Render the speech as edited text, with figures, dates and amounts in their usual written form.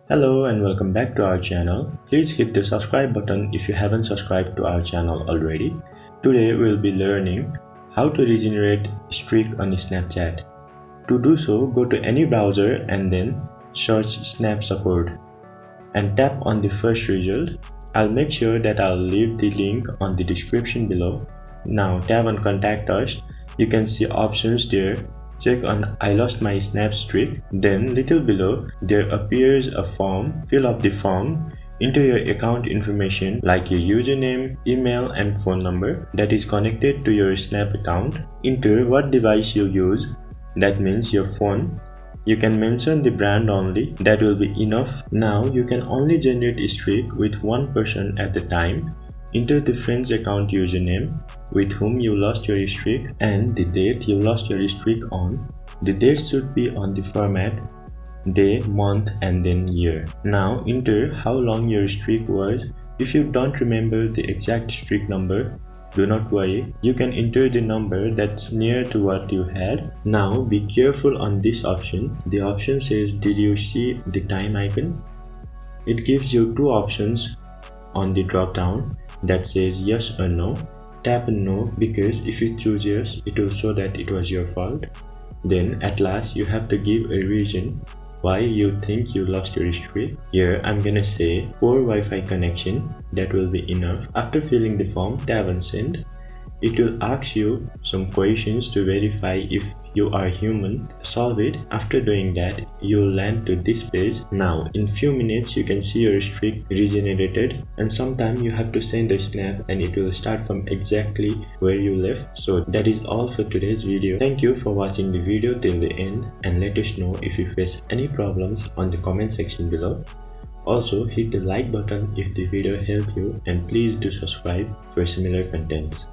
Hello and welcome back to our channel. Please hit the subscribe button if you haven't subscribed to our channel already. Today we'll be learning how to regenerate streak on Snapchat. To do so, go to any browser and then search Snap Support and tap on the first result. I'll make sure that I'll leave the link on the description below. Now tap on Contact Us. You can see options there. Check on I lost my Snap streak. Then little below there appears a form. Fill up the form. Enter your account information like your username, email and phone number that is connected to your Snap account. Enter what device you use, that means your phone. You can mention the brand only, that will be enough. Now you can only generate a streak with one person at a time. Enter the friend's account username with whom you lost your streak and the date you lost your streak on. The date should be on the format day, month and then year. Now enter how long your streak was. If you don't remember the exact streak number, do not worry, you can enter the number that's near to what you had. Now be careful on this option. The option says did you see the time icon? It gives you two options on the drop down that says yes or no. Tap on no because if you choose yes, it will show that it was your fault. Then at last you have to give a reason why you think you lost your streak. Here I'm gonna say poor Wi-Fi connection, that will be enough. After filling the form, tap on send. It will ask you some questions to verify if you are human. Solve it. After doing that, you'll land to this page. Now in few minutes you can see your streak regenerated, and sometime you have to send a snap and it will start from exactly where you left. So that is all for today's video. Thank you for watching the video till the end and let us know if you face any problems on the comment section below. Also hit the like button if the video helped you and please do subscribe for similar contents.